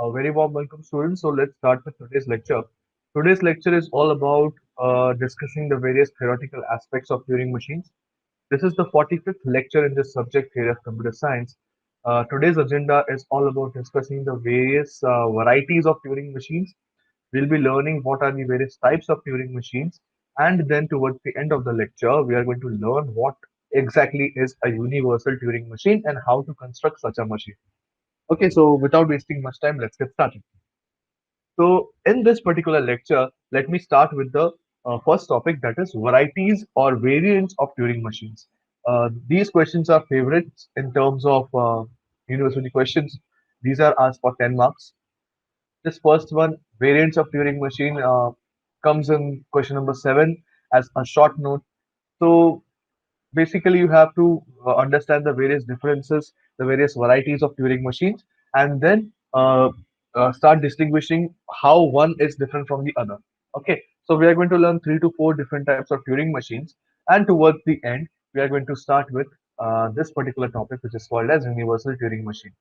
A very warm welcome, students. So let's start with today's lecture. Today's lecture is all about discussing the various theoretical aspects of Turing machines. This is the 45th lecture in this subject area of computer science. Today's agenda is all about discussing the various varieties of Turing machines. We'll be learning what are the various types of Turing machines, and then towards the end of the lecture, we are going to learn what exactly is a universal Turing machine and how to construct such a machine. Okay, so without wasting much time, let's get started. So, in this particular lecture, let me start with the first topic, that is varieties or variants of Turing machines. These questions are favorites in terms of university questions. These are asked for 10 marks. This first one, variants of Turing machine, comes in question number 7 as a short note. So, basically you have to understand the various differences, the various varieties of Turing machines, and then start distinguishing how one is different from the other. Okay, so we are going to learn 3 to 4 different types of Turing machines, and towards the end we are going to start with this particular topic, which is called as universal Turing machine.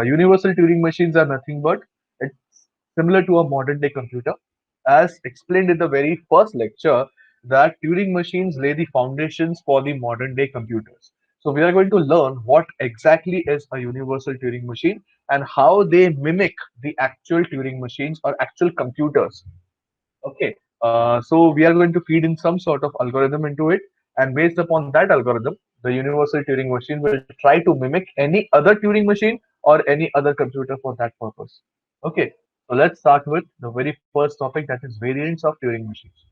Universal Turing machines are nothing but it's similar to a modern day computer, as explained in the very first lecture, that Turing machines lay the foundations for the modern day computers. So we are going to learn what exactly is a universal Turing machine and how they mimic the actual Turing machines or actual computers. Okay, so we are going to feed in some sort of algorithm into it, and based upon that algorithm, the universal Turing machine will try to mimic any other Turing machine or any other computer for that purpose. Okay, so let's start with the very first topic, that is variants of Turing machines.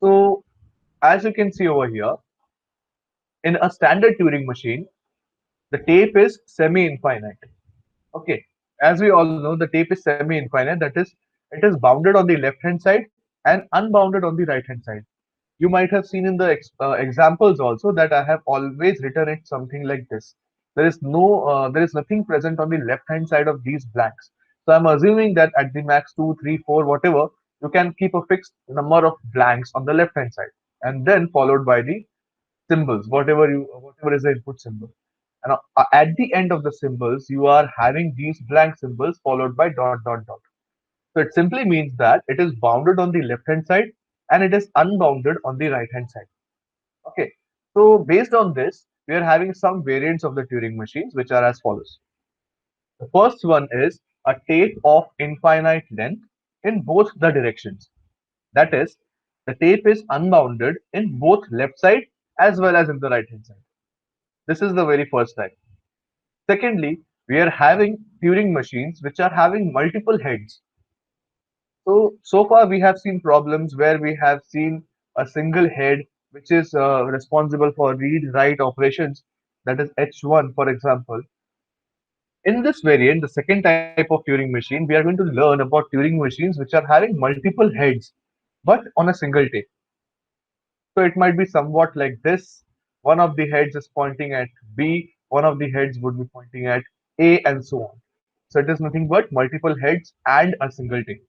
So as you can see over here, in a standard Turing machine, the tape is semi-infinite. Okay, as we all know, the tape is semi-infinite. That is, it is bounded on the left-hand side and unbounded on the right-hand side. You might have seen in the examples also that I have always written it something like this. There is nothing present on the left-hand side of these blanks. So I'm assuming that at the max 2, 3, 4, whatever, you can keep a fixed number of blanks on the left-hand side, and then followed by the symbols, whatever is the input symbol. And at the end of the symbols, you are having these blank symbols followed by dot dot dot. So it simply means that it is bounded on the left hand side and it is unbounded on the right hand side. Okay. So based on this, we are having some variants of the Turing machines, which are as follows. The first one is a tape of infinite length in both the directions. That is, the tape is unbounded in both left side as well as in the right hand side. This is the very first type. Secondly, we are having Turing machines which are having multiple heads. So far we have seen problems where we have seen a single head which is responsible for read-write operations, that is H1, for example. In this variant, the second type of Turing machine, we are going to learn about Turing machines which are having multiple heads, but on a single tape. So it might be somewhat like this. One of the heads is pointing at B, one of the heads would be pointing at A, and so on. So it is nothing but multiple heads and a single tape.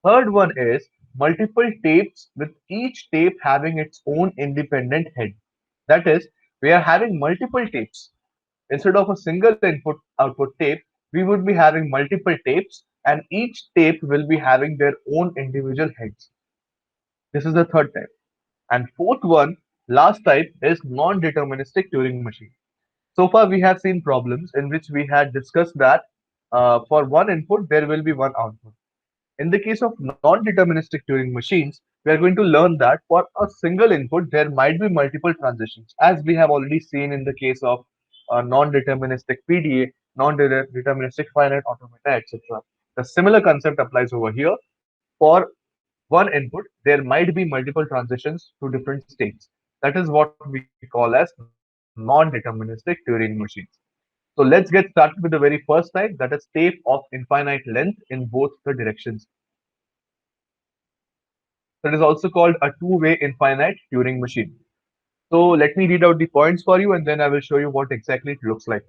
Third one is multiple tapes with each tape having its own independent head. That is, we are having multiple tapes. Instead of a single input output tape, we would be having multiple tapes, and each tape will be having their own individual heads. This is the third type. And fourth one, last type, is non-deterministic Turing machine. So far, we have seen problems in which we had discussed that for one input, there will be one output. In the case of non-deterministic Turing machines, we are going to learn that for a single input, there might be multiple transitions, as we have already seen in the case of non-deterministic PDA, non-deterministic finite automata, etc. The similar concept applies over here. For one input, there might be multiple transitions to different states. That is what we call as non-deterministic Turing machines. So let's get started with the very first type, that is tape of infinite length in both the directions. That is also called a two-way infinite Turing machine. So let me read out the points for you and then I will show you what exactly it looks like.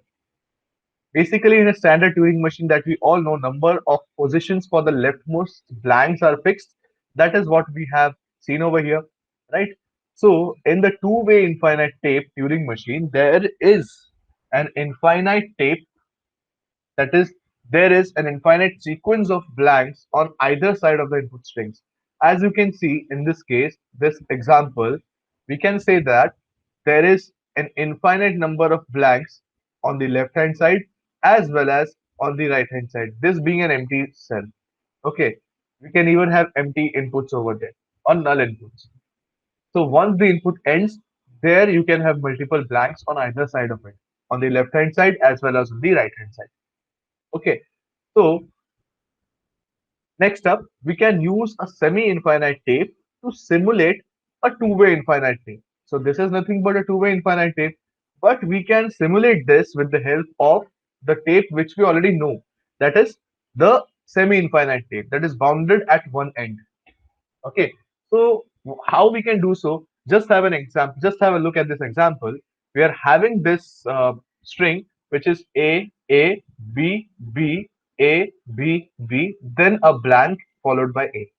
Basically, in a standard Turing machine that we all know, number of positions for the leftmost blanks are fixed. That is what we have seen over here, right? So in the two-way infinite tape Turing machine, there is an infinite tape That is, there is an infinite sequence of blanks on either side of the input strings. As you can see in this case, this example, we can say that there is an infinite number of blanks on the left hand side as well as on the right hand side. This being an empty cell. Okay, we can even have empty inputs over there or null inputs. So once the input ends, there you can have multiple blanks on either side of it, on the left hand side as well as on the right hand side. Okay, so next up, we can use a semi-infinite tape to simulate a two-way infinite tape. So this is nothing but a two-way infinite tape, but we can simulate this with the help of the tape which we already know. That is the semi-infinite tape that is bounded at one end. Okay, so how we can do so? Just have an example. Just have a look at this example. We are having this string which is A B B A B B, then a blank followed by A.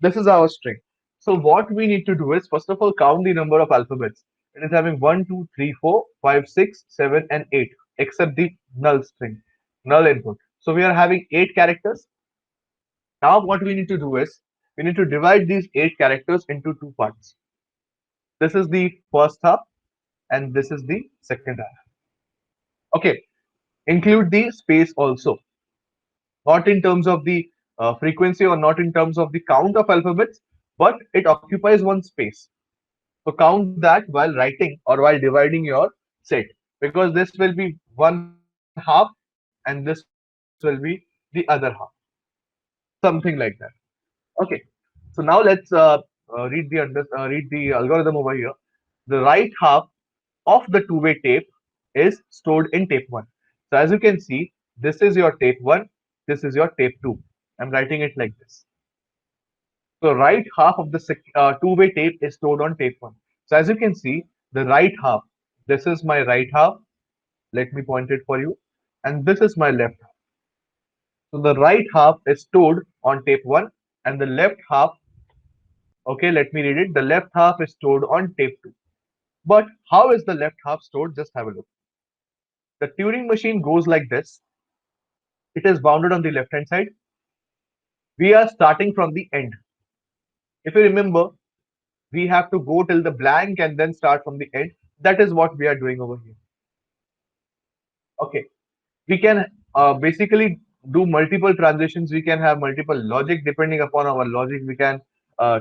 This is our string. So what we need to do is first of all count the number of alphabets. It is having 1, 2, 3, 4, 5, 6, 7, and 8, except the null string, null input. So we are having 8 characters. Now what we need to do is we need to divide these 8 characters into two parts. This is the first half and this is the second half. Okay, include the space also, not in terms of the frequency or not in terms of the count of alphabets, but it occupies one space. So count that while writing or while dividing your set, because this will be one half and this will be the other half, something like that. Okay, so now let's read the algorithm over here. The right half of the two-way tape is stored in tape 1. So as you can see, this is your tape 1, this is your tape 2. I'm writing it like this. So right half of the two-way tape is stored on tape 1. So as you can see, the right half, this is my right half. Let me point it for you. And this is my left half. So the right half is stored on tape 1 and the left half, okay, let me read it. The left half is stored on tape 2. But how is the left half stored? Just have a look. The Turing machine goes like this. It is bounded on the left hand side. We are starting from the end. If you remember, we have to go till the blank and then start from the end. That is what we are doing over here. Okay, we can basically do multiple transitions. We can have multiple logic. Depending upon our logic, we can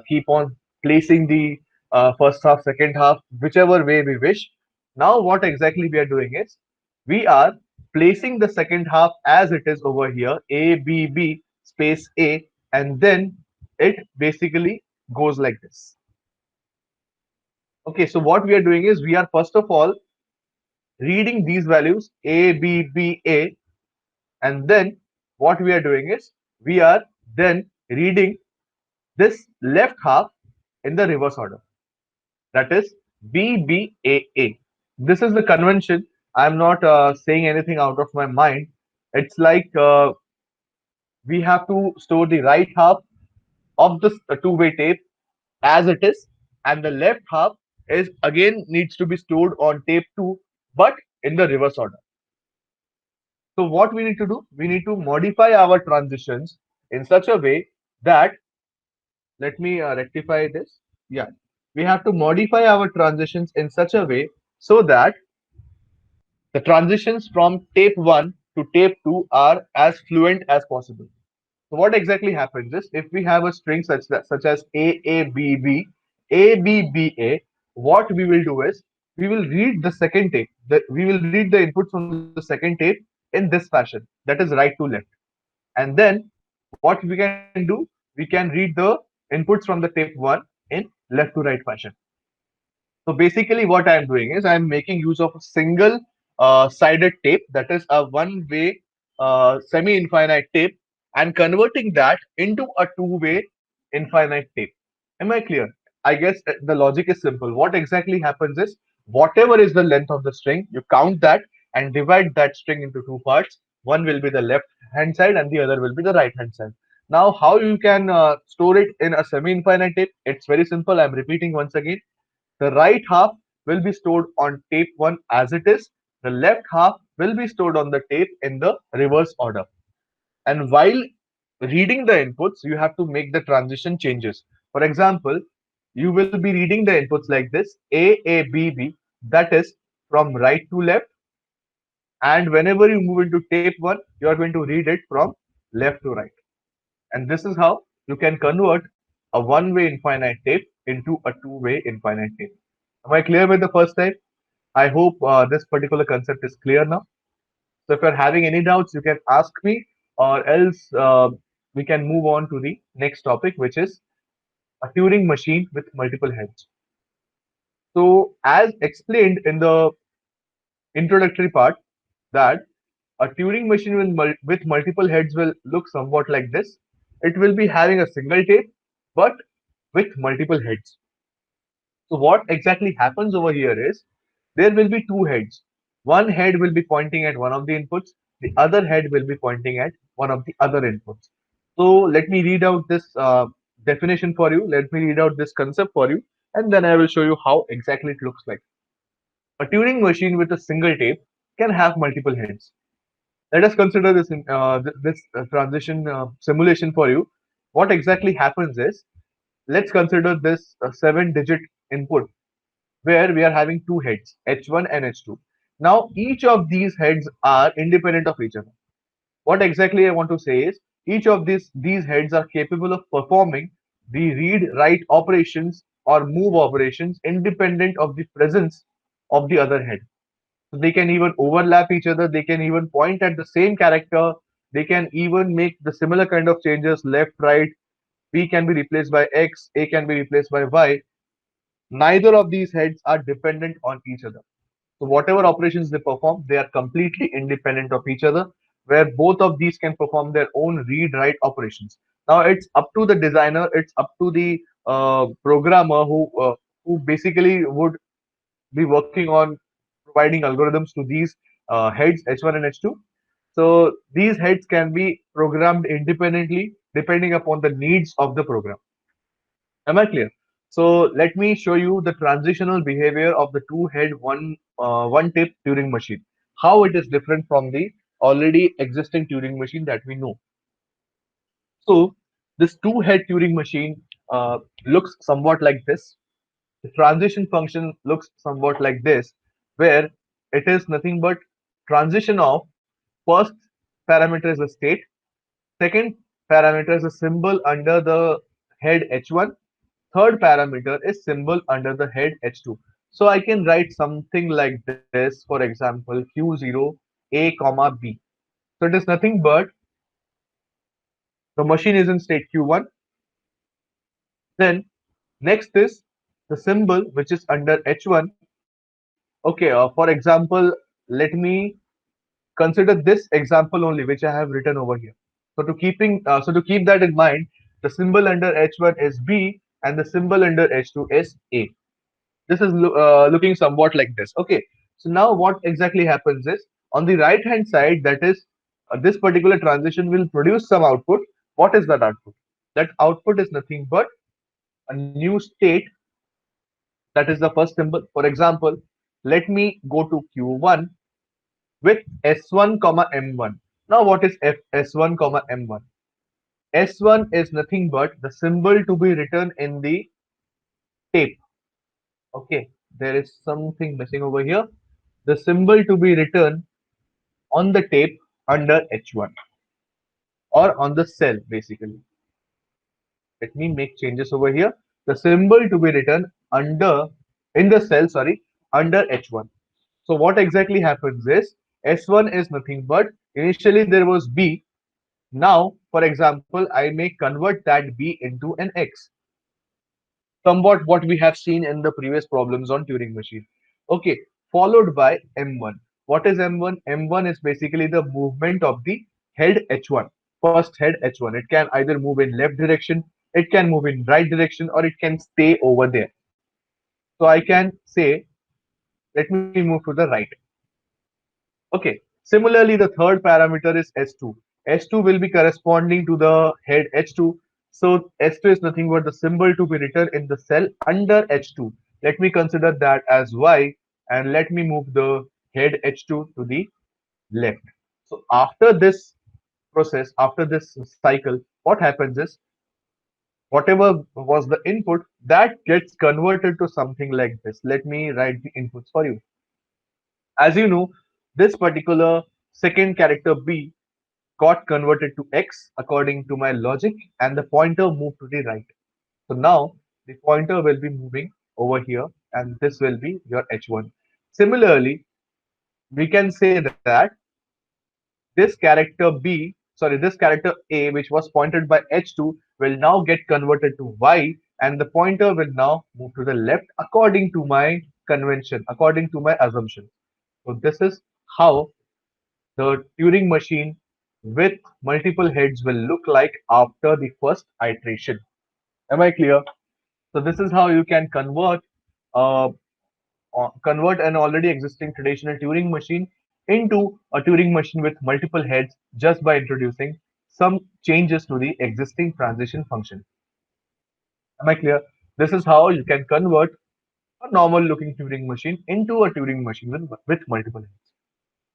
keep on placing the first half, second half, whichever way we wish. Now what exactly we are doing is we are placing the second half as it is over here, A B B space A, and then it basically goes like this. Okay, so what we are doing is we are first of all reading these values A B B A, and then what we are doing is we are then reading this left half in the reverse order, that is BBAA. This is the convention. I'm not saying anything out of my mind. It's like we have to store the right half of this two-way tape as it is, and the left half is again needs to be stored on tape 2 but in the reverse order. So what we need to do, we need to modify our transitions in such a way that, let me rectify this. Yeah, we have to modify our transitions in such a way so that the transitions from tape 1 to tape 2 are as fluent as possible. So what exactly happens is if we have a string such as AABB, ABBA, what we will do is we will read the second tape. We will read the inputs from the second tape in this fashion, that is right to left. And then what we can do, we can read the inputs from the tape 1 in left to right fashion. So basically what I am doing is I am making use of a single sided tape, that is a one-way semi-infinite tape, and converting that into a two-way infinite tape. Am I clear? I guess the logic is simple. What exactly happens is whatever is the length of the string, you count that and divide that string into two parts. One will be the left hand side and the other will be the right hand side. Now, how you can store it in a semi-infinite tape? It's very simple. I'm repeating once again. The right half will be stored on tape 1 as it is. The left half will be stored on the tape in the reverse order. And while reading the inputs, you have to make the transition changes. For example, you will be reading the inputs like this: A, B, B, that is from right to left. And whenever you move into tape 1, you are going to read it from left to right. And this is how you can convert a one-way infinite tape into a two-way infinite tape. Am I clear with the first type? I hope this particular concept is clear now. So if you're having any doubts, you can ask me, or else we can move on to the next topic, which is a Turing machine with multiple heads. So as explained in the introductory part, that a Turing machine with multiple heads will look somewhat like this. It will be having a single tape, but with multiple heads. So what exactly happens over here is there will be two heads. One head will be pointing at one of the inputs, the other head will be pointing at one of the other inputs. So let me read out this definition for you. Let me read out this concept for you, and then I will show you how exactly it looks like. A Turing machine with a single tape can have multiple heads. Let us consider this transition simulation for you. What exactly happens is, let's consider this 7-digit input where we are having two heads, H1 and H2. Now, each of these heads are independent of each other. What exactly I want to say is, each of these heads are capable of performing the read-write operations or move operations independent of the presence of the other head. So they can even overlap each other. They can even point at the same character. They can even make the similar kind of changes: left, right. B can be replaced by X. A can be replaced by Y. Neither of these heads are dependent on each other. So whatever operations they perform, they are completely independent of each other, where both of these can perform their own read-write operations. Now it's up to the designer, it's up to the programmer who basically would be working on providing algorithms to these heads H1 and H2. So these heads can be programmed independently depending upon the needs of the program. Am I clear? So let me show you the transitional behavior of the two-head one tip Turing machine. How it is different from the already existing Turing machine that we know. So this two-head Turing machine looks somewhat like this. The transition function looks somewhat like this, where it is nothing but transition of first parameter is a state, second parameter is a symbol under the head H1, third parameter is symbol under the head H2. So I can write something like this, for example, Q0 A comma B. So it is nothing but the machine is in state Q1. Then next is the symbol which is under H1. Okay, for example, let me consider this example only, which I have written over here. So to keep that in mind, the symbol under H1 is B and the symbol under H2 is A. This is looking somewhat like this. Okay, so now what exactly happens is, on the right hand side, that is this particular transition will produce some output. What is that output? That output is nothing but a new state. That is the first symbol. For example, let me go to Q1 with S1 comma M1. Now what is S1 comma M1? S1 is nothing but the symbol to be written in the tape. Okay, there is something missing over here. The symbol to be written on the tape under H1 or on the cell basically. Let me make changes over here. The symbol to be written under in the cell, sorry, under H1. So what exactly happens is, S1 is nothing but, initially there was B. Now, for example, I may convert that B into an X. Somewhat what we have seen in the previous problems on Turing machine. Okay, followed by M1. What is M1? M1 is basically the movement of the head H1, first head H1. It can either move in left direction, it can move in right direction, or it can stay over there. So I can say, let me move to the right. Okay. Similarly, the third parameter is S2. S2 will be corresponding to the head H2. So S2 is nothing but the symbol to be written in the cell under H2. Let me consider that as Y, and let me move the head H2 to the left. So after this process, after this cycle, what happens is whatever was the input that gets converted to something like this. Let me write the inputs for you. As you know, this particular second character B got converted to X according to my logic, and the pointer moved to the right. So now the pointer will be moving over here, and this will be your H1. Similarly, we can say that this character B, sorry, this character A, which was pointed by H2, will now get converted to Y, and the pointer will now move to the left according to my convention, according to my assumption. So this is how the Turing machine with multiple heads will look like after the first iteration. Am I clear? So this is how you can uh, convert an already existing traditional Turing machine into a Turing machine with multiple heads just by introducing some changes to the existing transition function. Am I clear? This is how you can convert a normal looking Turing machine into a Turing machine with multiple heads.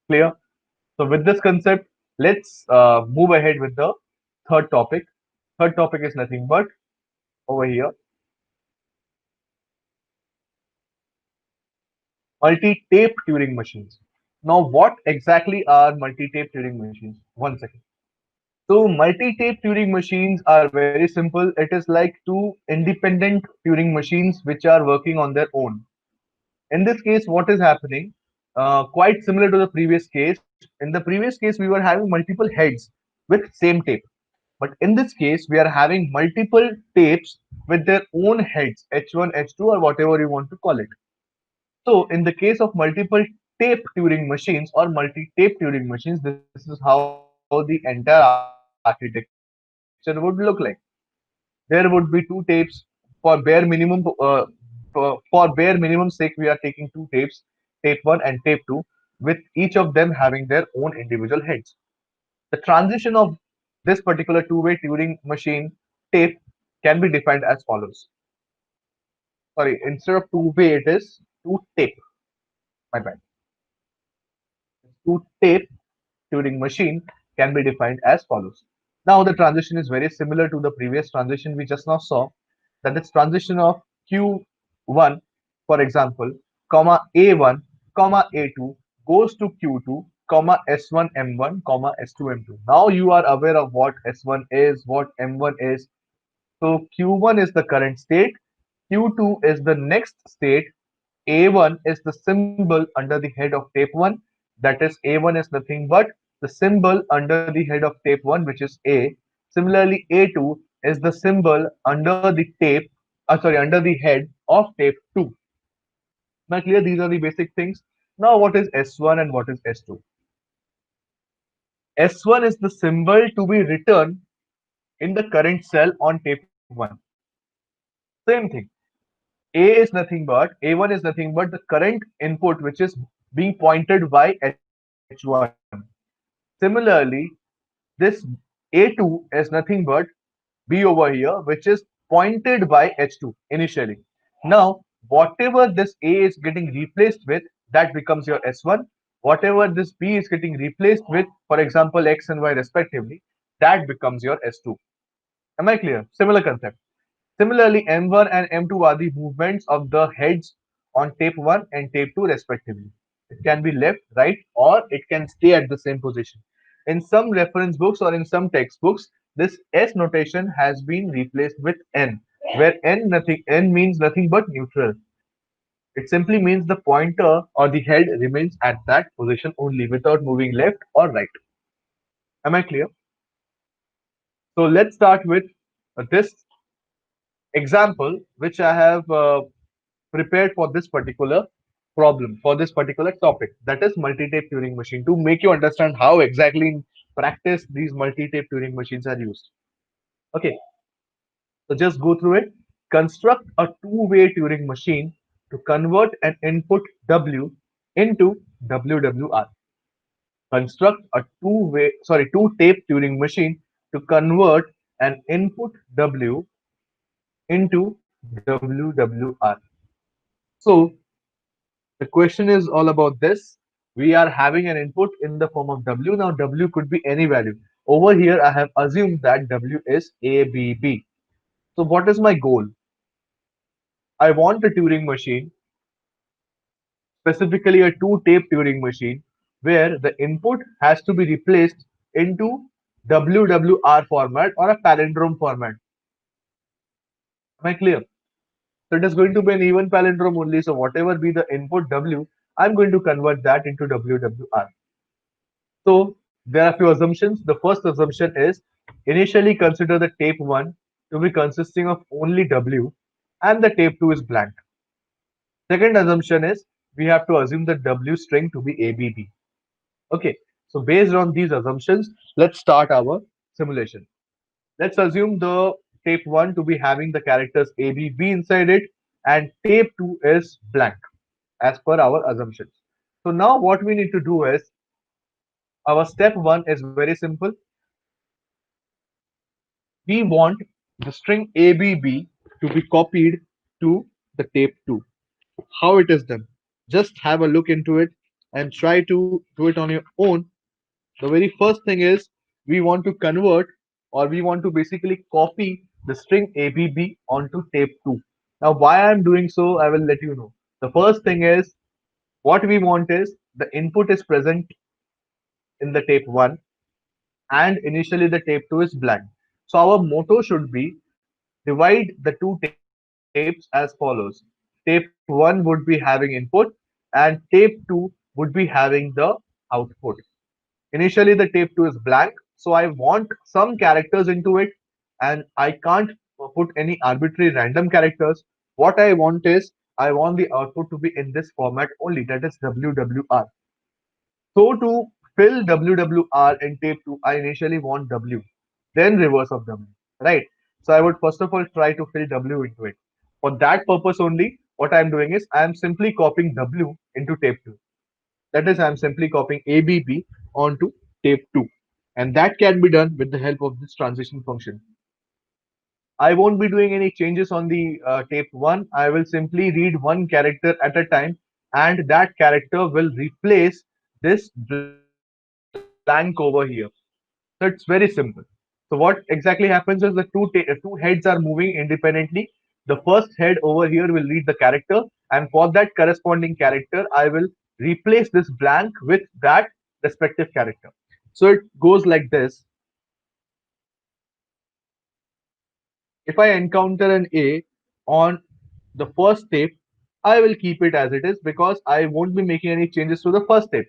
Clear? So with this concept, let's move ahead with the third topic. Third topic is nothing but over here, multi-tape Turing machines. Now, what exactly are multi-tape Turing machines? One second. So multi-tape Turing machines are very simple. It is like two independent Turing machines which are working on their own. In this case, what is happening? Quite similar to the previous case. In the previous case, we were having multiple heads with same tape. But in this case, we are having multiple tapes with their own heads, H1, H2, or whatever you want to call it. So in the case of multiple tape Turing machines or multi-tape Turing machines, this is how the entire architecture would look like. There would be two tapes for bare minimum. For bare minimum sake, we are taking two tapes, tape 1 and tape 2, with each of them having their own individual heads. The transition of this particular two-way Turing machine tape can be defined as follows. Sorry, instead of two-way, it is two tape. My bad. Two tape Turing machine can be defined as follows. Now the transition is very similar to the previous transition we just now saw. That is transition of Q1, for example, comma A1, comma A2 goes to Q2, comma S1 M1, comma S2 M2. Now you are aware of what S1 is, what M1 is. So Q1 is the current state, Q2 is the next state, A1 is the symbol under the head of tape 1, that is A1 is nothing but the symbol under the head of tape 1, which is A. Similarly, A2 is the symbol under the under the head of tape 2. Now clear, these are the basic things. Now what is S1 and what is S2? S1 is the symbol to be written in the current cell on tape 1. Same thing. A is nothing but A1 is nothing but the current input which is being pointed by H1. Similarly, this A2 is nothing but B over here, which is pointed by H2 initially. Now, whatever this A is getting replaced with, that becomes your S1. Whatever this B is getting replaced with, for example, X and Y respectively, that becomes your S2. Am I clear? Similar concept. Similarly, M1 and M2 are the movements of the heads on tape 1 and tape 2 respectively. It can be left, right, or it can stay at the same position. In some reference books or in some textbooks, this S notation has been replaced with N, where N means nothing but neutral. It simply means the pointer or the head remains at that position only without moving left or right. Am I clear? So let's start with this example, which I have prepared for this particular problem, for this particular topic, that is multi-tape Turing machine, to make you understand how exactly in practice these multi-tape Turing machines are used. Okay, so just go through it. Construct a two-way Turing machine to convert an input W into WWR. Construct a two-tape Turing machine to convert an input W into WWR. So the question is all about this. We are having an input in the form of W. Now W could be any value. Over here, I have assumed that W is ABB. So what is my goal? I want a Turing machine, specifically a two-tape Turing machine, where the input has to be replaced into WWR format or a palindrome format. Am I clear? So it is going to be an even palindrome only. So whatever be the input W, I'm going to convert that into WWR. So there are few assumptions. The first assumption is initially consider the tape 1 to be consisting of only W and the tape 2 is blank. Second assumption is we have to assume the W string to be ABB. Okay, so based on these assumptions, let's start our simulation. Let's assume the tape 1 to be having the characters ABB inside it and tape 2 is blank as per our assumptions. So now what we need to do is our step 1 is very simple. We want the string ABB to be copied to the tape 2. How it is done? Just have a look into it and try to do it on your own. The very first thing is we want to convert or we want to basically copy the string ABB onto tape 2. Now, why I'm doing so, I will let you know. The first thing is what we want is the input is present in the tape 1 and initially the tape 2 is blank. So, our motto should be divide the two tapes as follows. Tape 1 would be having input and tape 2 would be having the output. Initially, the tape 2 is blank, so I want some characters into it and I can't put any arbitrary random characters. What I want is I want the output to be in this format only, that is WWR. So to fill WWR in tape 2, I initially want W, then reverse of W, right? So I would first of all try to fill W into it. For that purpose only, what I'm doing is I'm simply copying W into tape 2. That is, I'm simply copying ABB onto tape 2. And that can be done with the help of this transition function. I won't be doing any changes on the tape 1. I will simply read one character at a time and that character will replace this blank over here. So it's very simple. So what exactly happens is the two heads are moving independently. The first head over here will read the character, and for that corresponding character, I will replace this blank with that respective character. So it goes like this. If I encounter an A on the first tape, I will keep it as it is because I won't be making any changes to the first tape.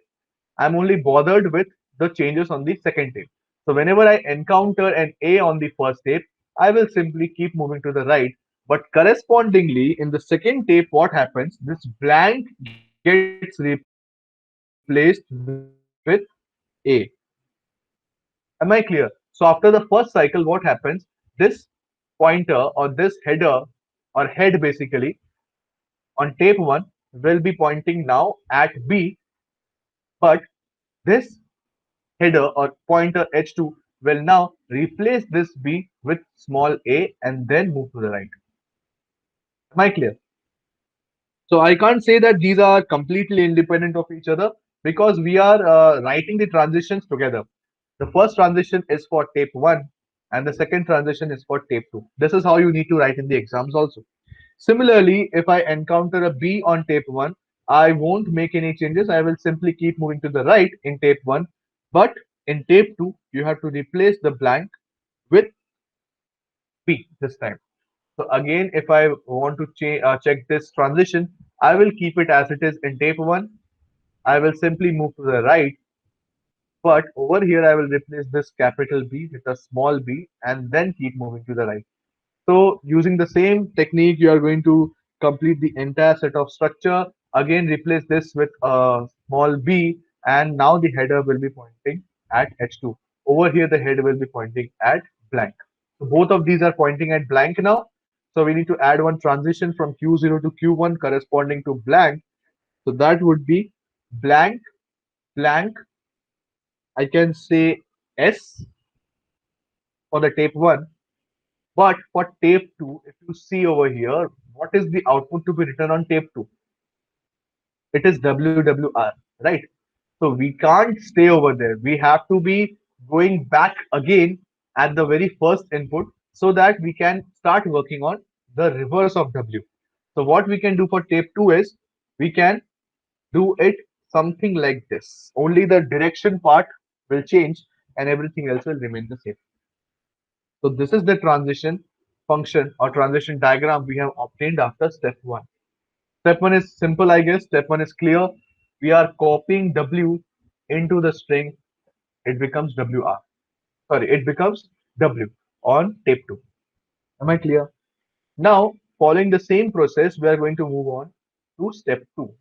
I'm only bothered with the changes on the second tape. So whenever I encounter an A on the first tape, I will simply keep moving to the right. But correspondingly, in the second tape, what happens? This blank gets replaced with A. Am I clear? So after the first cycle, what happens? This pointer or this header or head basically on tape 1 will be pointing now at B, but this header or pointer H2 will now replace this B with small a and then move to the right. Am I clear? So I can't say that these are completely independent of each other because we are writing the transitions together. The first transition is for tape 1 and the second transition is for tape 2. This is how you need to write in the exams also. Similarly, if I encounter a B on tape 1, I won't make any changes. I will simply keep moving to the right in tape 1. But in tape 2, you have to replace the blank with B this time. So again, if I want to check this transition, I will keep it as it is in tape 1. I will simply move to the right. But over here, I will replace this capital B with a small b and then keep moving to the right. So using the same technique, you are going to complete the entire set of structure. Again, replace this with a small b, and now the header will be pointing at H2. Over here, the head will be pointing at blank. So both of these are pointing at blank now. So we need to add one transition from Q0 to Q1 corresponding to blank. So that would be blank, blank. I can say S for the tape 1. But for tape 2, if you see over here, what is the output to be written on tape 2? It is WWR, right? So we can't stay over there. We have to be going back again at the very first input so that we can start working on the reverse of W. So what we can do for tape 2 is we can do it something like this. Only the direction part will change and everything else will remain the same. So this is the transition function or transition diagram we have obtained after step 1. Step 1 is simple, I guess. Step 1 is clear. We are copying W into the string. It becomes WR. Sorry, it becomes W on tape 2. Am I clear? Now, following the same process, we are going to move on to step 2.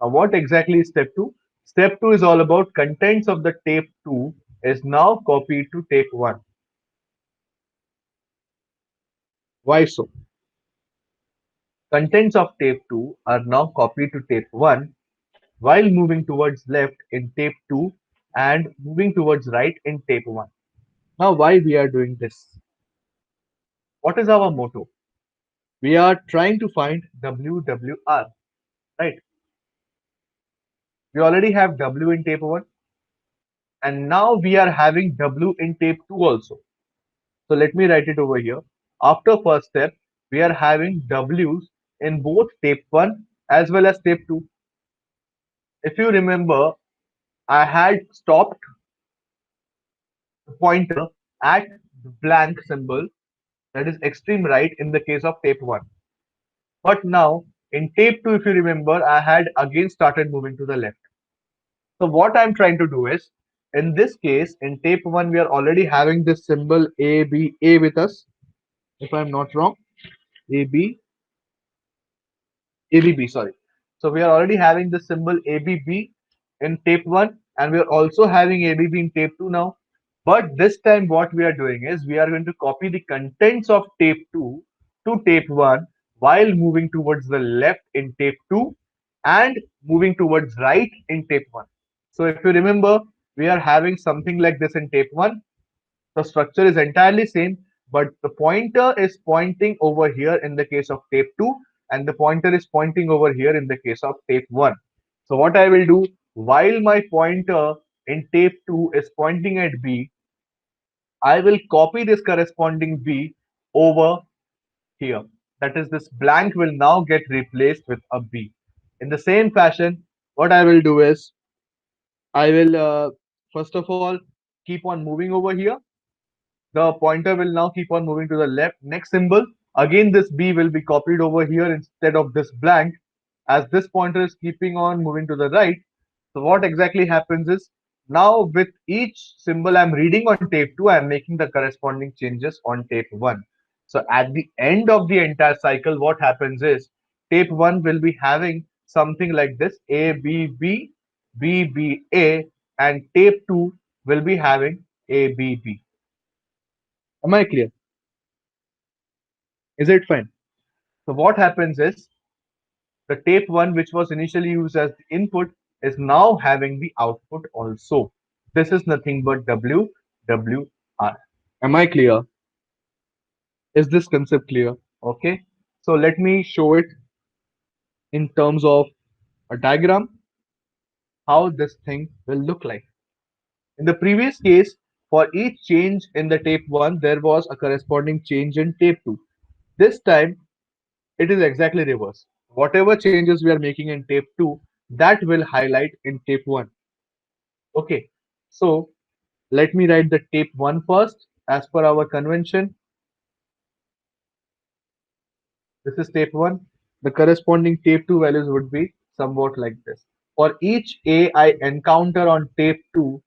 Now, what exactly is step 2? Step 2 is all about contents of the tape 2 is now copied to tape 1. Why so? Contents of tape 2 are now copied to tape 1 while moving towards left in tape 2 and moving towards right in tape 1. Now, why we are doing this? What is our motto? We are trying to find WWR, right? We already have W in tape 1 and now we are having W in tape 2 also. So let me write it over here. After first step, we are having W's in both tape 1 as well as tape 2. If you remember, I had stopped the pointer at the blank symbol, that is extreme right in the case of tape 1. But now in tape 2, if you remember, I had again started moving to the left. So what I'm trying to do is, in this case, in tape 1, we are already having this symbol ABA with us, if I'm not wrong. AB, ABB, sorry. So we are already having the symbol ABB in tape 1 and we are also having ABB in tape 2 now. But this time what we are doing is we are going to copy the contents of tape 2 to tape 1 while moving towards the left in tape 2 and moving towards right in tape 1. So if you remember, we are having something like this in tape 1. The structure is entirely same, but the pointer is pointing over here in the case of tape 2 and the pointer is pointing over here in the case of tape 1. So what I will do, while my pointer in tape 2 is pointing at B, I will copy this corresponding B over here. That is, this blank will now get replaced with a B. In the same fashion, what I will do is I will first of all keep on moving over here. The pointer will now keep on moving to the left. Next symbol, again this B will be copied over here instead of this blank, as this pointer is keeping on moving to the right. So what exactly happens is, now with each symbol I'm reading on tape 2, I'm making the corresponding changes on tape 1. So at the end of the entire cycle, what happens is tape 1 will be having something like this: A, B, B, B, B, A, and tape 2 will be having A, B, B. Am I clear? Is it fine? So what happens is the tape 1, which was initially used as the input, is now having the output also. This is nothing but WWR. Am I clear? Is this concept clear? Okay. So let me show it in terms of a diagram how this thing will look like. In the previous case, for each change in the tape 1, there was a corresponding change in tape 2. This time, it is exactly reverse. Whatever changes we are making in tape 2, that will highlight in tape 1. Okay, so let me write the tape 1 first. As per our convention, this is tape 1. The corresponding tape 2 values would be somewhat like this. For each A I encounter on tape 2,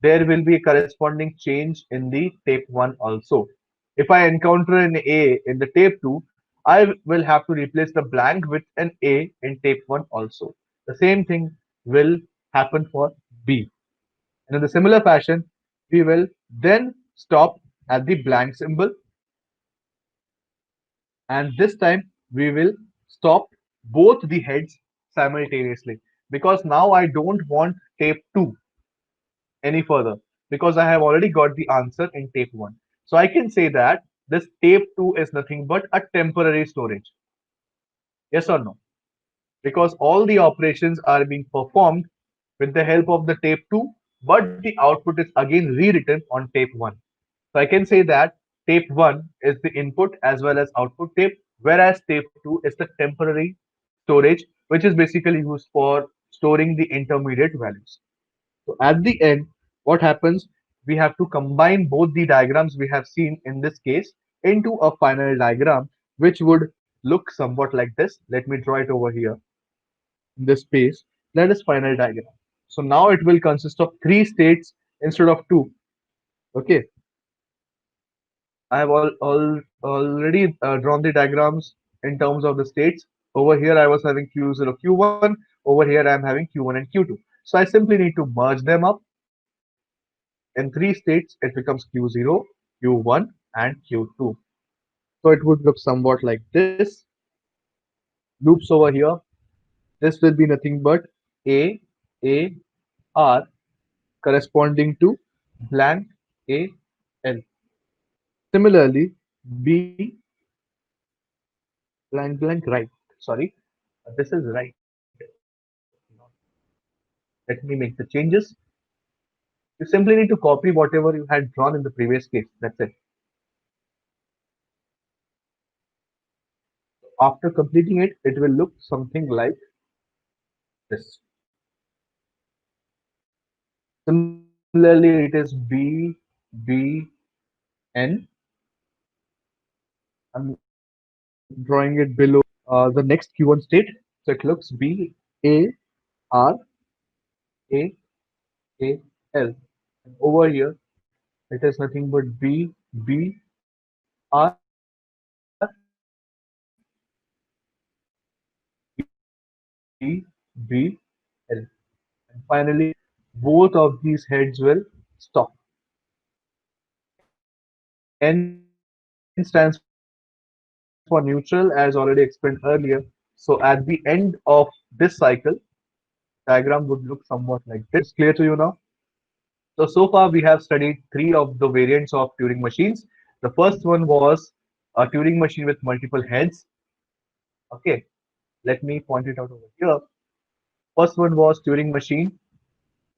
there will be a corresponding change in the tape 1 also. If I encounter an A in the tape 2, I will have to replace the blank with an A in tape 1 also. The same thing will happen for B. And in the similar fashion, we will then stop at the blank symbol, and this time we will stop both the heads simultaneously, because now I don't want tape 2 any further, because I have already got the answer in tape 1. So I can say that this tape 2 is nothing but a temporary storage. Yes or no? Because all the operations are being performed with the help of the tape 2, but the output is again rewritten on tape 1. So I can say that tape 1 is the input as well as output tape, whereas tape 2 is the temporary storage, which is basically used for storing the intermediate values. So at the end, what happens? We have to combine both the diagrams we have seen in this case into a final diagram, which would look somewhat like this. Let me draw it over here in this space. That is final diagram. So now it will consist of three states instead of two. Okay, I have already drawn the diagrams in terms of the states. Over here, I was having Q0, Q1. Over here, I am having Q1 and Q2. So I simply need to merge them up. In three states, it becomes Q0, Q1, and Q2. So it would look somewhat like this. Loops over here. This will be nothing but A, A, R corresponding to blank A, L. Similarly, B, blank, blank, right. Sorry, this is right. Let me make the changes. You simply need to copy whatever you had drawn in the previous case. That's it. After completing it, it will look something like this. Similarly, it is B, B, N. I'm drawing it below the next Q1 state. So it looks B, A, R, A, A, L. And over here, it is nothing but B, B, R, B, B, L. And finally, both of these heads will stop. N stands for neutral, as already explained earlier. So at the end of this cycle, diagram would look somewhat like this. I hope this is clear to you now. So far we have studied three of the variants of Turing machines. The first one was a Turing machine with multiple heads. Okay, let me point it out over here. First one was Turing machine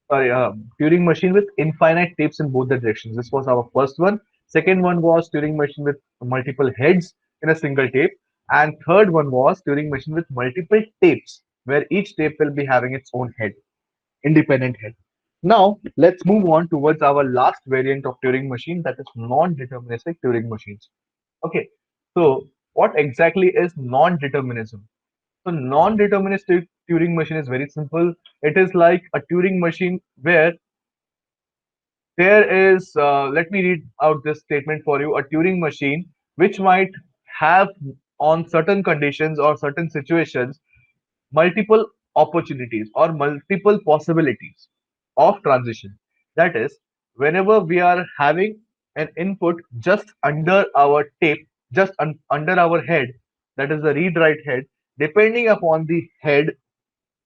with infinite tapes in both the directions. This was our first one. Second one was Turing machine with multiple heads in a single tape. And third one was Turing machine with multiple tapes, where each tape will be having its own head, independent head. Now, let's move on towards our last variant of Turing machine, that is non-deterministic Turing machines. Okay, so what exactly is non-determinism? So non-deterministic Turing machine is very simple. It is like a Turing machine where there is, let me read out this statement for you, a Turing machine which might have on certain conditions or certain situations multiple opportunities or multiple possibilities of transition. That is, whenever we are having an input just under our tape, just under our head, that is the read write head, depending upon the head,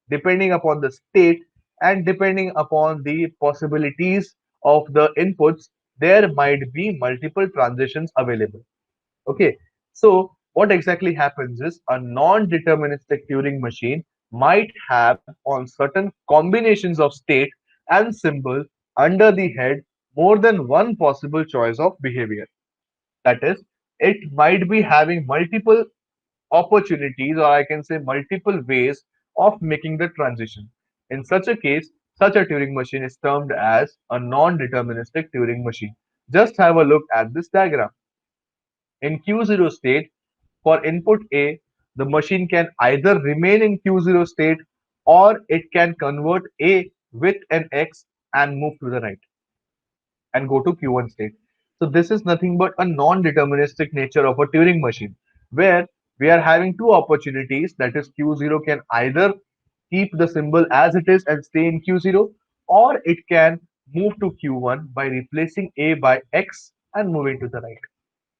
depending upon the state, and depending upon the possibilities of the inputs, there might be multiple transitions available. Okay, so what exactly happens is a non-deterministic Turing machine might have on certain combinations of state and symbol under the head more than one possible choice of behavior. That is, it might be having multiple opportunities, or I can say multiple ways of making the transition. In such a case, such a Turing machine is termed as a non-deterministic Turing machine. Just have a look at this diagram. In Q0 state, for input A, the machine can either remain in Q0 state or it can convert A with an X and move to the right and go to Q1 state. So this is nothing but a non-deterministic nature of a Turing machine where we are having two opportunities, that is Q0 can either keep the symbol as it is and stay in Q0, or it can move to Q1 by replacing A by X and moving to the right.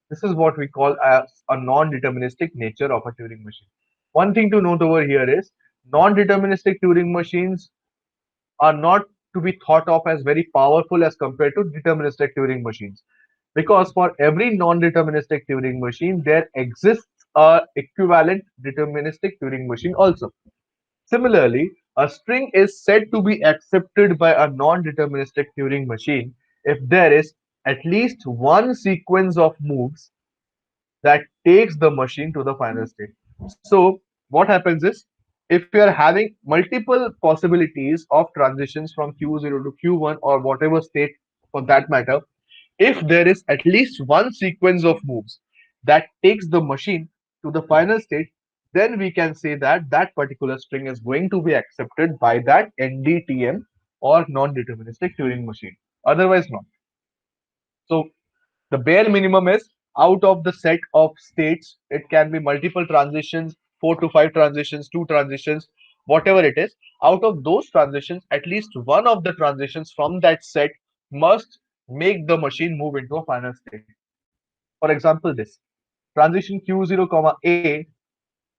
This is what we call as a non-deterministic nature of a Turing machine. One thing to note over here is non-deterministic Turing machines are not to be thought of as very powerful as compared to deterministic Turing machines. Because for every non-deterministic Turing machine, there exists a equivalent deterministic Turing machine also. Similarly, A string is said to be accepted by a non-deterministic Turing machine if there is at least one sequence of moves that takes the machine to the final state. So what happens is, if you are having multiple possibilities of transitions from Q0 to Q1 or whatever state for that matter, if there is at least one sequence of moves that takes the machine to the final state, then we can say that that particular string is going to be accepted by that NDTM or non-deterministic Turing machine. Otherwise, not. So the bare minimum is, out of the set of states, it can be multiple transitions, 4 to 5 transitions, 2 transitions, whatever it is. Out of those transitions, at least one of the transitions from that set must make the machine move into a final state. For example, this transition Q0, comma A.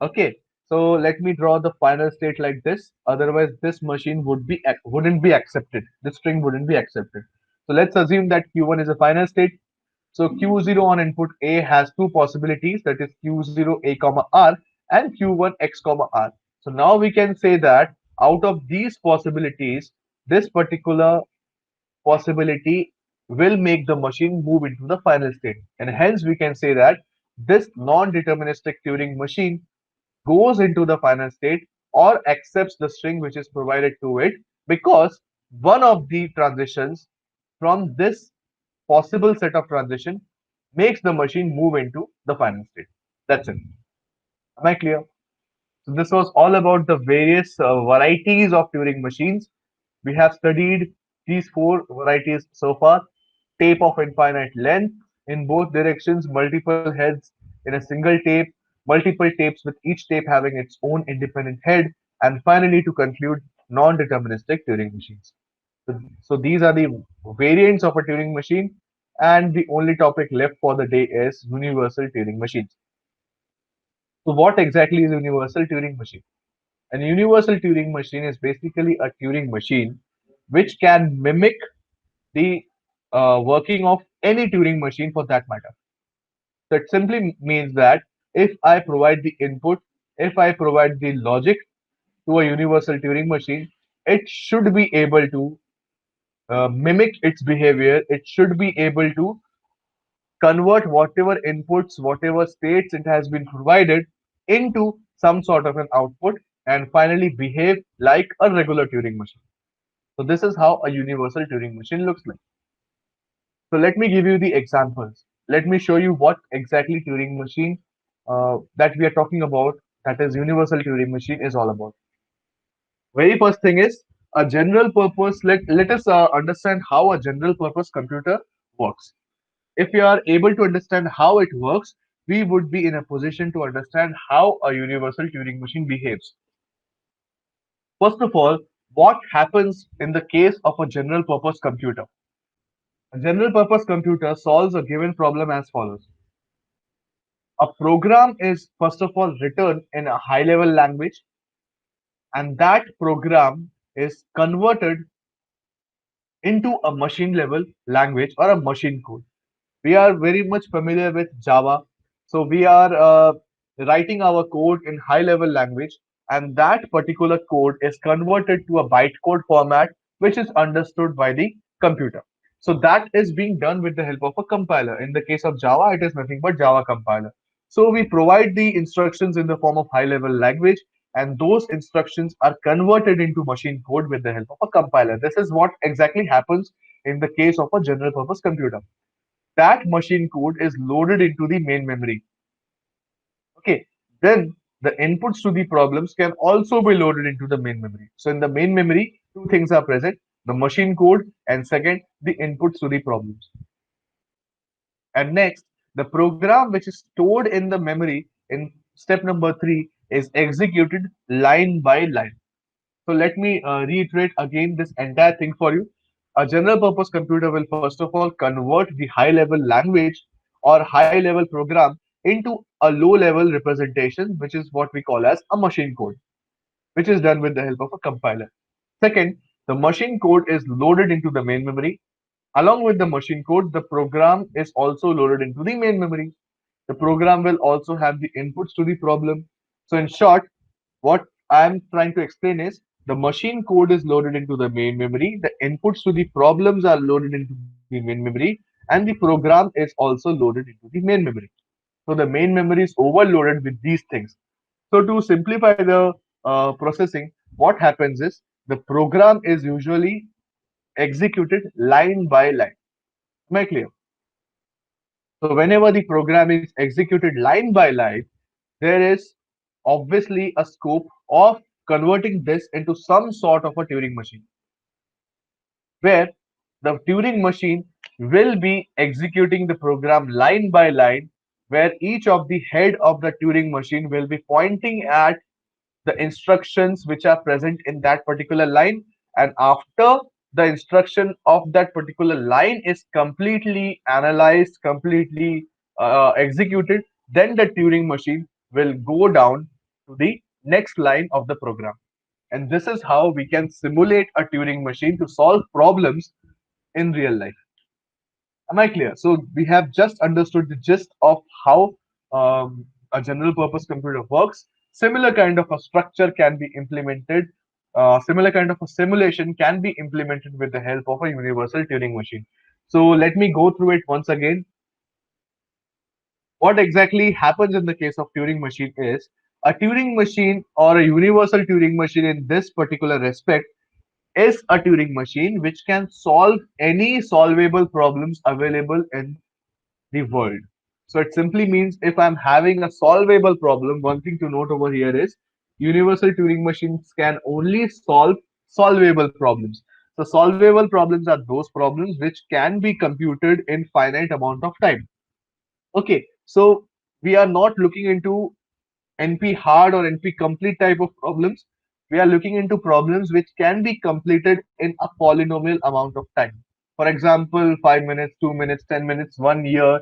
Okay, so let me draw the final state like this. Otherwise, this machine wouldn't be accepted. The string wouldn't be accepted. So let's assume that Q1 is a final state. So Q0 on input A has two possibilities, that is Q0 A comma R and Q1 X comma R. So now we can say that out of these possibilities, this particular possibility will make the machine move into the final state. And hence we can say that this non-deterministic Turing machine goes into the final state or accepts the string which is provided to it, because one of the transitions from this possible set of transition makes the machine move into the final state. That's it. Am I clear? So this was all about the various varieties of Turing machines. We have studied these four varieties so far. Tape of infinite length in both directions, multiple heads in a single tape, multiple tapes with each tape having its own independent head, and finally to conclude, non-deterministic Turing machines. So these are the variants of a Turing machine, and the only topic left for the day is universal Turing machines. So what exactly is a universal Turing machine? An universal Turing machine is basically a Turing machine which can mimic the working of any Turing machine for that matter. So it simply means that if I provide the input, if I provide the logic to a universal Turing machine, it should be able to mimic its behavior. It should be able to convert whatever inputs, whatever states it has been provided into some sort of an output, and finally behave like a regular Turing machine. So this is how a universal Turing machine looks like. So let me give you the examples. Let me show you what exactly Turing machine that we are talking about, that is universal Turing machine, is all about. Very first thing is a general purpose. Let us understand how a general purpose computer works. If we are able to understand how it works, we would be in a position to understand how a universal Turing machine behaves. First of all, what happens in the case of a general purpose computer? A general purpose computer solves a given problem as follows. A program is first of all written in a high level language, and that program is converted into a machine level language or a machine code. We are very much familiar with Java. So we are writing our code in high level language, and that particular code is converted to a bytecode format, which is understood by the computer. So that is being done with the help of a compiler. In the case of Java, it is nothing but Java compiler. So we provide the instructions in the form of high level language, and those instructions are converted into machine code with the help of a compiler. This is what exactly happens in the case of a general purpose computer. That machine code is loaded into the main memory. Okay, then the inputs to the problems can also be loaded into the main memory. So in the main memory, two things are present: the machine code, and second, the inputs to the problems. And next, the program which is stored in the memory in step number 3 is executed line by line. So let me reiterate again this entire thing for you. A general purpose computer will first of all convert the high level language or high level program into a low level representation, which is what we call as a machine code, which is done with the help of a compiler. Second, the machine code is loaded into the main memory. Along with the machine code, the program is also loaded into the main memory. The program will also have the inputs to the problem. So in short, what I'm trying to explain is The machine code is loaded into the main memory, the inputs to the problems are loaded into the main memory, and the program is also loaded into the main memory. So the main memory is overloaded with these things. So to simplify the processing, what happens is the program is usually executed line by line. Am I clear? So whenever the program is executed line by line, there is obviously a scope of converting this into some sort of a Turing machine, where the Turing machine will be executing the program line by line, where each of the head of the Turing machine will be pointing at the instructions which are present in that particular line, and after the instruction of that particular line is completely analyzed, completely executed, then the Turing machine will go down to the next line of the program. And this is how we can simulate a Turing machine to solve problems in real life. Am I clear? So we have just understood the gist of how a general purpose computer works. Similar kind of a structure can be implemented. Similar kind of a simulation can be implemented with the help of a universal Turing machine. So let me go through it once again. What exactly happens in the case of Turing machine is a Turing machine or a universal Turing machine in this particular respect is a Turing machine which can solve any solvable problems available in the world. So it simply means if I'm having a solvable problem, one thing to note over here is universal Turing machines can only solve solvable problems. So solvable problems are those problems which can be computed in finite amount of time. Okay, so we are not looking into NP hard or NP complete type of problems. We are looking into problems which can be completed in a polynomial amount of time. For example, 5 minutes, 2 minutes, 10 minutes, 1 year,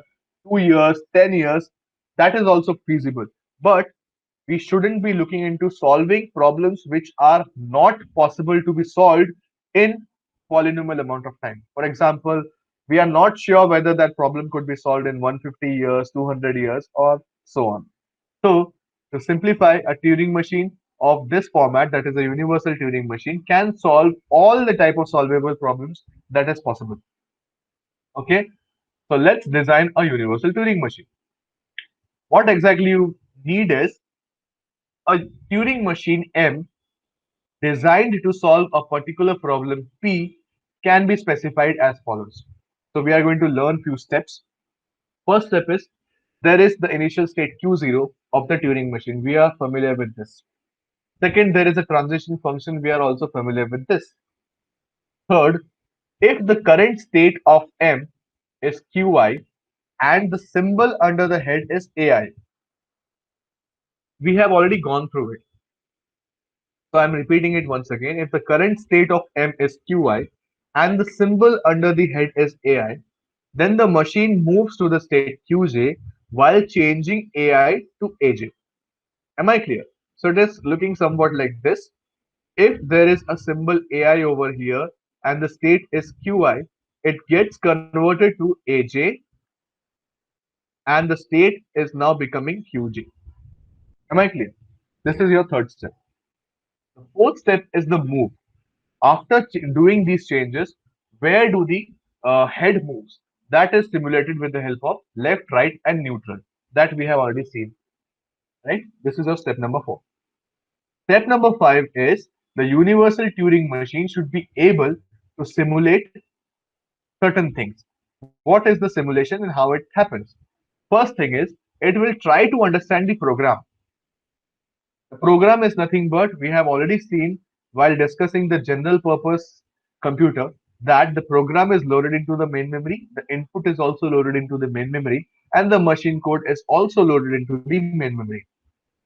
2 years, 10 years. That is also feasible. But we shouldn't be looking into solving problems which are not possible to be solved in polynomial amount of time. For example, we are not sure whether that problem could be solved in 150 years, 200 years, or so on. So, to simplify, a Turing machine of this format, that is a universal Turing machine, can solve all the type of solvable problems that is possible. Okay, so let's design a universal Turing machine. What exactly you need is a Turing machine M designed to solve a particular problem P can be specified as follows. So we are going to learn few steps. First step is there is the initial state Q0 of the Turing machine. We are familiar with this. Second, there is a transition function. We are also familiar with this. Third, if the current state of M is Qi and the symbol under the head is AI, we have already gone through it. So I'm repeating it once again. If the current state of M is Qi and the symbol under the head is AI, then the machine moves to the state Qj while changing AI to AJ. Am I clear? So it is looking somewhat like this. If there is a symbol AI over here and the state is Qi, it gets converted to AJ and the state is now becoming QJ. Am I clear? This is your third step. The fourth step is the move. After doing these changes, where do the head moves? That is simulated with the help of left, right, and neutral. That we have already seen. Right? This is your step number 4. Step number 5 is the universal Turing machine should be able to simulate certain things. What is the simulation and how it happens? First thing is it will try to understand the program. The program is nothing but we have already seen while discussing the general purpose computer that the program is loaded into the main memory, the input is also loaded into the main memory, and the machine code is also loaded into the main memory.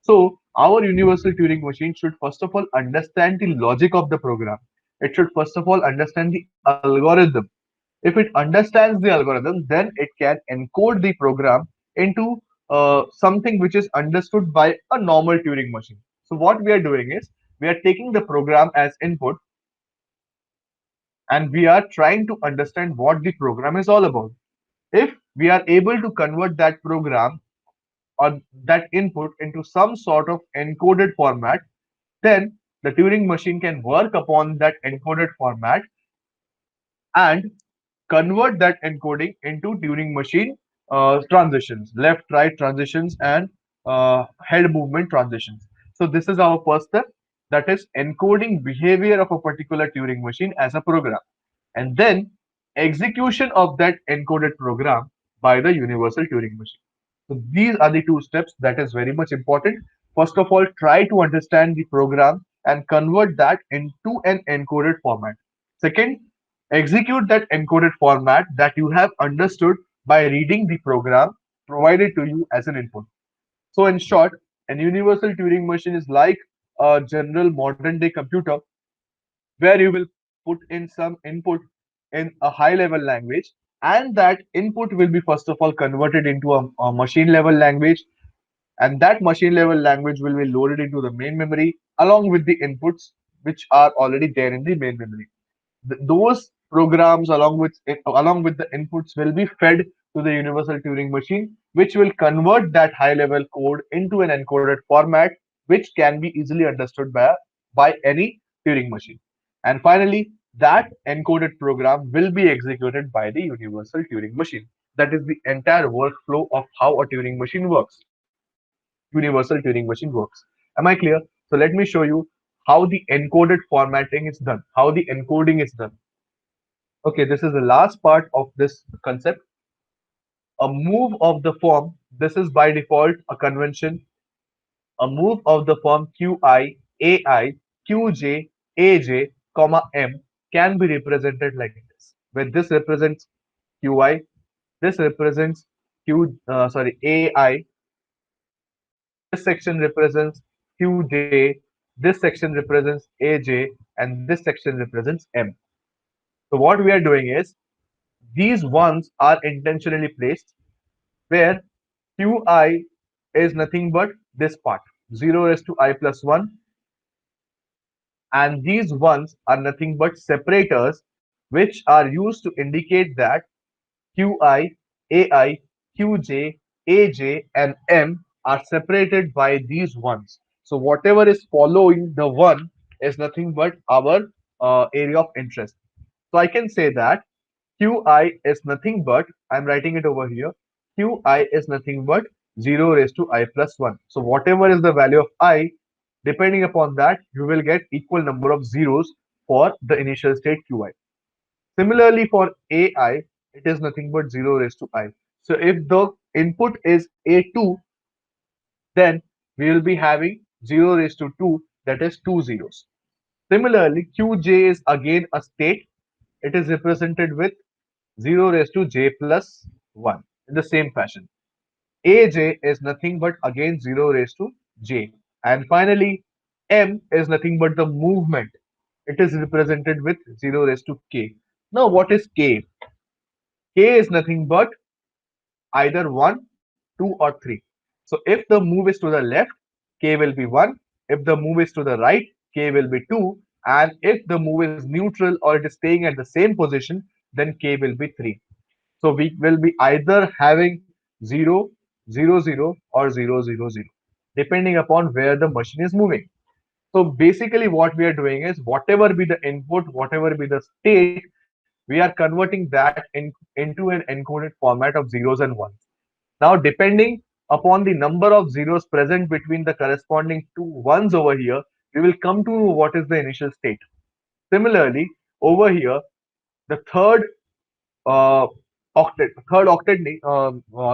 So our universal Turing machine should first of all understand the logic of the program. It should first of all understand the algorithm. If it understands the algorithm, then it can encode the program into something which is understood by a normal Turing machine. So what we are doing is we are taking the program as input and we are trying to understand what the program is all about. If we are able to convert that program or that input into some sort of encoded format, then the Turing machine can work upon that encoded format and convert that encoding into Turing machine transitions, left, right transitions, and head movement transitions. So this is our first step, that is encoding behavior of a particular Turing machine as a program, and then execution of that encoded program by the universal Turing machine. So these are the two steps that is very much important. First of all, try to understand the program and convert that into an encoded format. Second, execute that encoded format that you have understood by reading the program provided to you as an input. So in short, an universal Turing machine is like a general modern day computer where you will put in some input in a high level language, and that input will be first of all converted into a machine level language, and that machine level language will be loaded into the main memory along with the inputs which are already there in the main memory. Those programs along with the inputs will be fed to the universal Turing machine, which will convert that high level code into an encoded format which can be easily understood by any Turing machine. And finally, that encoded program will be executed by the universal Turing machine. That is the entire workflow of how a Turing machine works. Universal Turing machine works. Am I clear? So let me show you how the encoded formatting is done, how the encoding is done. Okay, this is the last part of this concept. A move of the form, this is by default a convention. A move of the form qi, ai, qj, aj, comma m can be represented like this. Where this represents qi, this represents ai, this section represents qj, this section represents aj, and this section represents m. So what we are doing is these ones are intentionally placed where qi is nothing but this part 0 raised to I plus 1, and these ones are nothing but separators which are used to indicate that qi, ai, qj, aj, and m are separated by these ones. So whatever is following the one is nothing but our area of interest. So I can say that qi is nothing but, I'm writing it over here, qi is nothing but 0 raised to I plus 1. So whatever is the value of I, depending upon that, you will get equal number of zeros for the initial state qi. Similarly, for ai, it is nothing but 0 raised to I. So if the input is a2, then we will be having 0 raised to 2, that is 2 zeros. Similarly, qj is again a state. It is represented with 0 raised to j plus 1 in the same fashion. Aj is nothing but again 0 raised to j. And finally, m is nothing but the movement. It is represented with 0 raised to k. Now, what is k? K is nothing but either 1, 2, or 3. So if the move is to the left, k will be 1. If the move is to the right, k will be 2. And if the move is neutral or it is staying at the same position, then k will be 3. So we will be either having 0, 0, 0, or 0, 0, 0, depending upon where the machine is moving. So basically what we are doing is whatever be the input, whatever be the state, we are converting that into an encoded format of zeros and ones. Now, depending upon the number of zeros present between the corresponding two ones over here, we will come to what is the initial state. Similarly, over here, the uh,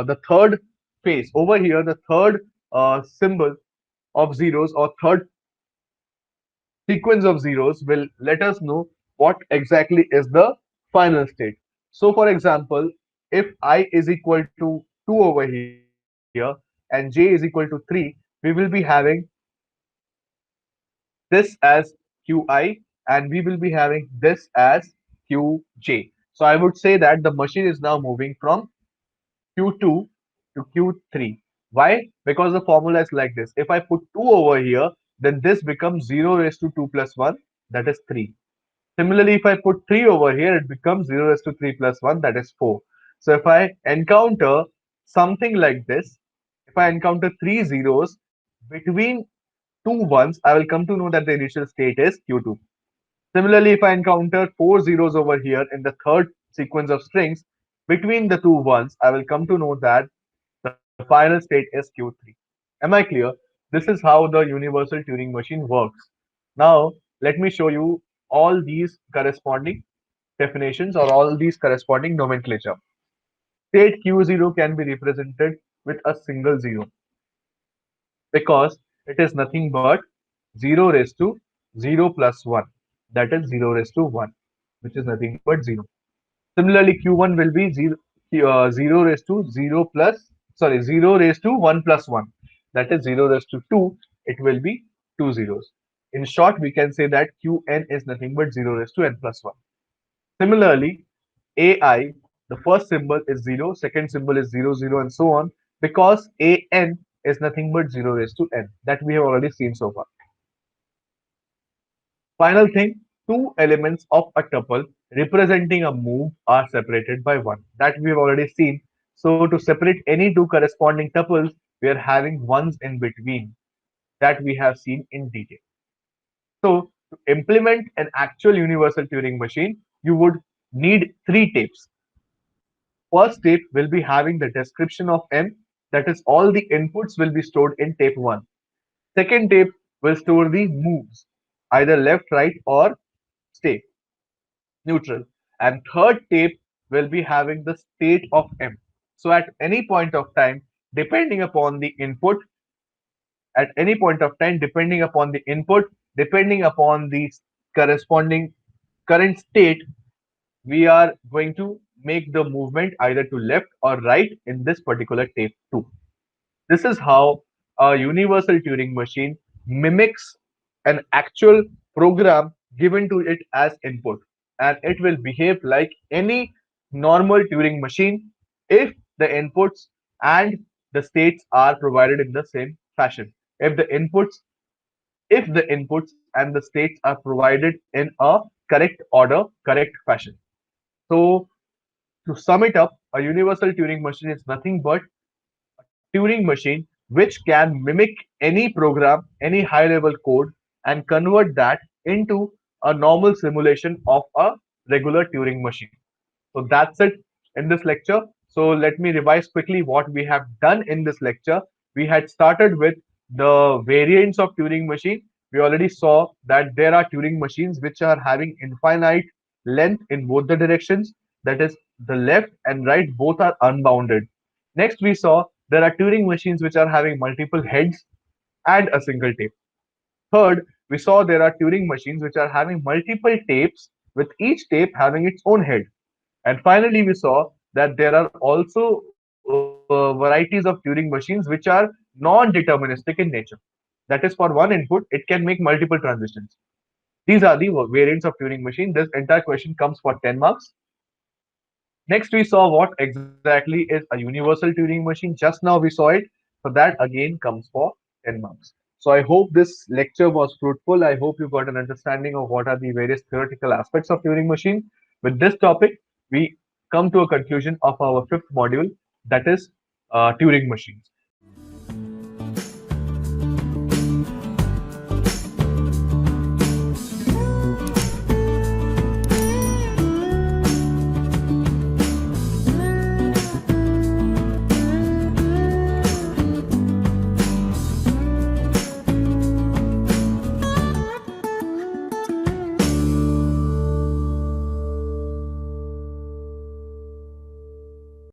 the third phase over here, the third symbol of zeros or third sequence of zeros will let us know what exactly is the final state. So, for example, if I is equal to 2 over here and j is equal to 3, we will be having this as qi and we will be having this as qj. So, I would say that the machine is now moving from Q2 to Q3. Why? Because the formula is like this. If I put 2 over here, then this becomes 0 raised to 2 plus 1, that is 3. Similarly, if I put 3 over here, it becomes 0 raised to 3 plus 1, that is 4. So if I encounter something like this, if I encounter three zeros between two ones, I will come to know that the initial state is Q2. Similarly, if I encounter four zeros over here in the third sequence of strings between the two ones, I will come to know that the final state is Q3. Am I clear? This is how the universal Turing machine works. Now, let me show you all these corresponding definitions or all these corresponding nomenclature. State Q0 can be represented with a single zero because it is nothing but 0 raised to 0 plus 1. That is 0 raised to 1, which is nothing but 0. Similarly, Q1 will be 0 raised to 0 plus, sorry, 0 raised to 1 plus 1. That is 0 raised to 2. It will be two zeros. In short, we can say that Qn is nothing but 0 raised to n plus 1. Similarly, AI, the first symbol is 0, second symbol is 0, 0, and so on, because an is nothing but 0 raised to n. That we have already seen so far. Final thing, two elements of a tuple representing a move are separated by one. That we have already seen. So to separate any two corresponding tuples, we are having ones in between. That we have seen in detail. So to implement an actual universal Turing machine, you would need three tapes. First tape will be having the description of M, that is all the inputs will be stored in tape 1. Second tape will store the moves, either left, right, or stay, neutral. And third tape will be having the state of M. So at any point of time, depending upon the input, at any point of time, depending upon the input, depending upon the corresponding current state, we are going to make the movement either to left or right in this particular tape 2. This is how a universal Turing machine mimics an actual program given to it as input, and it will behave like any normal Turing machine if the inputs and the states are provided in the same fashion. If the inputs and the states are provided in a correct order, correct fashion. So to sum it up, a universal Turing machine is nothing but Turing machine which can mimic any program, any high level code, and convert that into a normal simulation of a regular Turing machine. So that's it in this lecture. So let me revise quickly what we have done in this lecture. We had started with the variants of Turing machine. We already saw that there are Turing machines which are having infinite length in both the directions. That is, the left and right both are unbounded. Next, we saw there are Turing machines which are having multiple heads and a single tape. Third, we saw there are Turing machines which are having multiple tapes with each tape having its own head. And finally, we saw that there are also varieties of Turing machines which are non-deterministic in nature. That is, for one input, it can make multiple transitions. These are the variants of Turing machine. This entire question comes for 10 marks. Next, we saw what exactly is a universal Turing machine. Just now we saw it. So that again comes for 10 marks. So I hope this lecture was fruitful. I hope you got an understanding of what are the various theoretical aspects of Turing machine. With this topic, we come to a conclusion of our fifth module, that is Turing machines.